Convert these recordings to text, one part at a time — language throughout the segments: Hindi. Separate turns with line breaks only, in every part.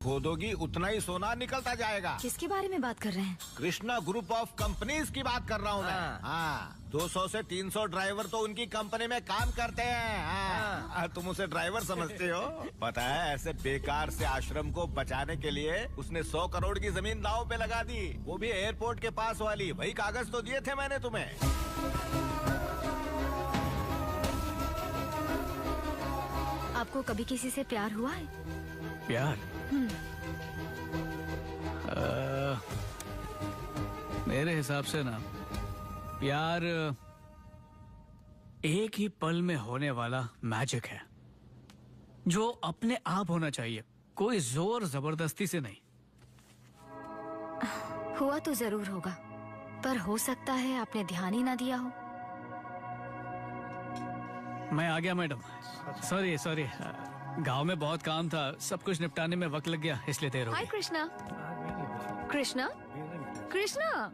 खोदोगी उतना ही सोना निकलता जाएगा।
किसके बारे में बात कर रहे हैं?
कृष्णा ग्रुप ऑफ कंपनीज की बात कर रहा हूँ मैं। हाँ, 200 से 300 ड्राइवर तो उनकी कंपनी में काम करते हैं। हाँ, तुम उसे ड्राइवर समझते हो? पता है, ऐसे बेकार से आश्रम को बचाने के लिए उसने 100 करोड़ की जमीन दांव पे लगा दी, वो भी एयरपोर्ट के पास वाली। वही कागज तो दिए थे मैंने तुम्हें।
आपको कभी किसी से प्यार हुआ है?
प्यार? मेरे हिसाब से ना, प्यार एक ही पल में होने वाला मैजिक है जो अपने आप होना चाहिए, कोई जोर जबरदस्ती से नहीं।
हुआ तो जरूर होगा, पर हो सकता है आपने ध्यान ही ना दिया हो।
मैं आ गया मैडम। सॉरी, गांव में बहुत काम था, सब कुछ निपटाने में वक्त लग गया, इसलिए देर हो
हाय
गई।
कृष्णा। कृष्णा? कृष्णा?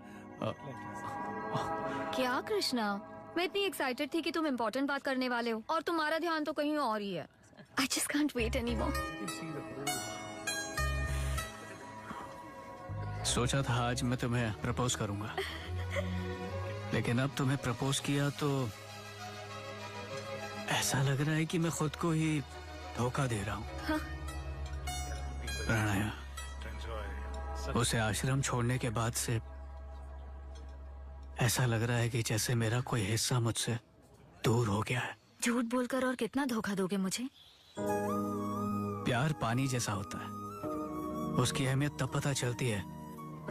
क्या कृष्णा? मैं इतनी एक्साइटेड थी कि तुम इम्पोर्टेंट बात करने वाले हो और तुम्हारा ध्यान तो कहीं और ही है। I just can't wait anymore.
सोचा था आज मैं तुम्हें प्रपोज करूंगा, लेकिन अब तुम्हें प्रपोज किया तो ऐसा लग रहा है कि मैं खुद को ही धोखा दे रहा हूँ।
हाँ?
प्रणया, उसे आश्रम छोड़ने के बाद से ऐसा लग रहा है कि जैसे मेरा कोई हिस्सा मुझसे दूर हो गया है।
झूठ बोलकर और कितना धोखा दोगे मुझे?
प्यार पानी जैसा होता है, उसकी अहमियत तब पता चलती है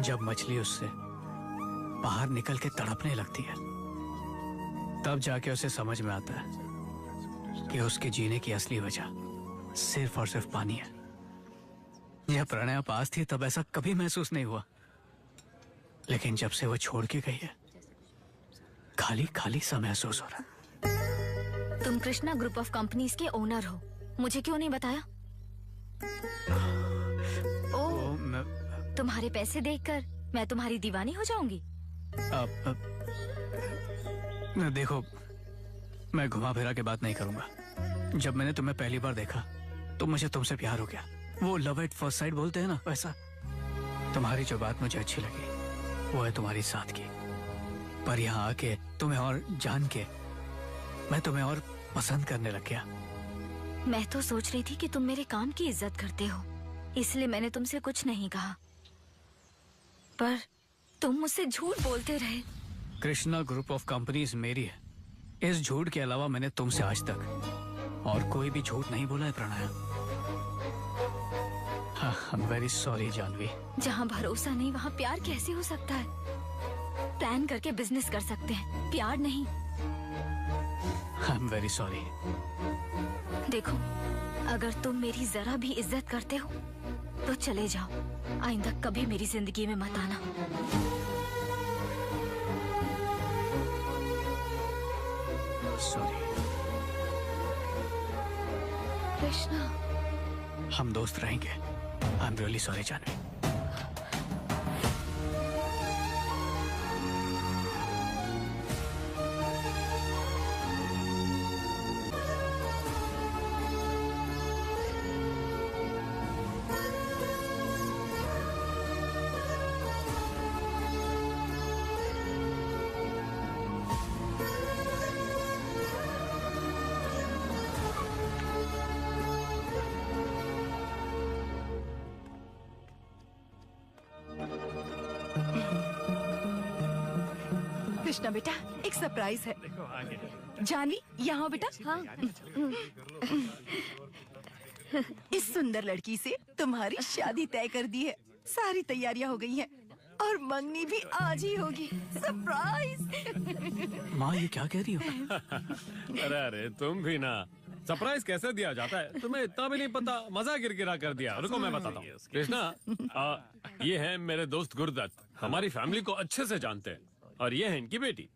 जब मछली उससे बाहर निकल के तड़पने लगती है। तब जाके उसे समझ में आता है कि उसके जीने की असली वजह सिर्फ और सिर्फ पानी है। जब प्रणया पास थी तब ऐसा कभी महसूस नहीं हुआ, लेकिन जब से वो छोड़ के गई है, खाली खाली सा महसूस हो रहा है।
तुम कृष्णा ग्रुप ऑफ कंपनीज के ओनर हो, मुझे क्यों नहीं बताया? तुम्हारे पैसे देखकर मैं तुम्हारी दीवानी हो जाऊंगी।
देखो, मैं घुमा फिरा के बात नहीं करूंगा। जब मैंने तुम्हें पहली बार देखा तो मुझे तुमसे प्यार हो गया। वो लव एट फर्स्ट साइट बोलते हैं ना, वैसा। तुम्हारी जो बात मुझे अच्छी लगी वो है तुम्हारी सादगी, पर यहाँ आके तुम्हें और जान के मैं तुम्हें और पसंद करने लग गया।
मैं तो सोच रही थी कि तुम मेरे काम की इज्जत करते हो, इसलिए मैंने तुमसे कुछ नहीं कहा, पर तुम मुझसे झूठ बोलते रहे।
कृष्णा ग्रुप ऑफ कंपनीज मेरी है, इस झूठ के अलावा मैंने तुमसे आज तक और कोई भी झूठ नहीं बोला है Pranaya. I am very sorry Janvi.
जहाँ भरोसा नहीं वहाँ प्यार कैसे हो सकता है? प्लान करके बिजनेस कर सकते हैं, प्यार नहीं।
आई एम वेरी सॉरी।
देखो, अगर तुम मेरी जरा भी इज्जत करते हो तो चले जाओ, आइंदा कभी मेरी जिंदगी में मत आना।
सॉरी
कृष्णा।
हम दोस्त रहेंगे। I am really sorry Janvi.
Krishna बेटा, एक सरप्राइज है। जानवी, यहाँ हो बेटा। हाँ। इस सुंदर लड़की से तुम्हारी शादी तय कर दी है, सारी तैयारियां हो गई हैं और मंगनी भी आज ही होगी। सरप्राइज।
माँ, ये क्या कह रही हो?
अरे तुम भी ना, सरप्राइज कैसे दिया जाता है तुम्हें इतना भी नहीं पता। मजा गिरगिरा कर दिया। रुको मैं बताता हूँ। कृष्णा, ये है मेरे दोस्त गुरुदत्त, हमारी फैमिली को अच्छे से जानते हैं, और ये है इनकी बेटी।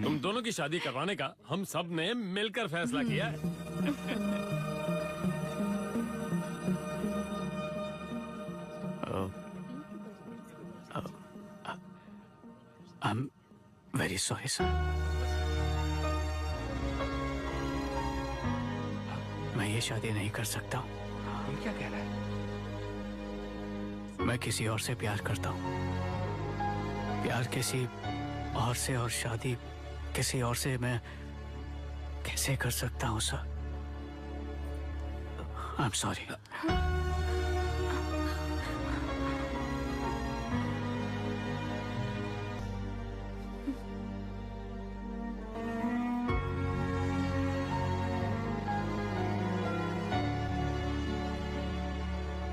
तुम दोनों की शादी करवाने का हम सब ने मिलकर फैसला किया है।
आई एम वेरी सॉरी सर। मैं ये शादी नहीं कर सकता हूँ।
क्या कह रहा है?
मैं किसी और से प्यार करता हूँ। प्यार किसी और से और शादी किसी और से मैं कैसे कर सकता हूँ सर? I am sorry.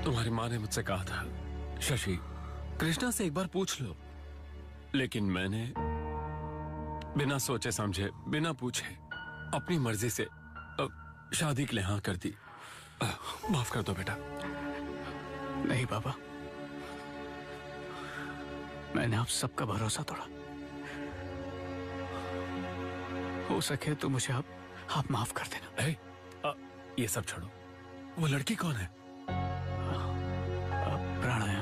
तुम्हारी माँ ने मुझसे कहा था, शशि, कृष्णा से एक बार पूछ लो, लेकिन मैंने बिना सोचे समझे, बिना पूछे, अपनी मर्जी से शादी के लिए हाँ कर दी। माफ कर दो बेटा।
नहीं बाबा, मैंने आप सबका भरोसा तोड़ा। हो सके तो मुझे आप माफ कर देना।
ये सब छोड़ो, वो लड़की कौन है?
प्राणया।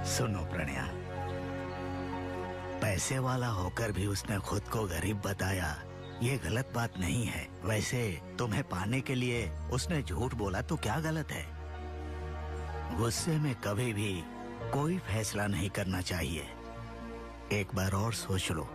सुनो प्रणया, पैसे वाला होकर भी उसने खुद को गरीब बताया, ये गलत बात नहीं है। वैसे तुम्हें पाने के लिए उसने झूठ बोला तो क्या गलत है? गुस्से में कभी भी कोई फैसला नहीं करना चाहिए। एक बार और सोच लो।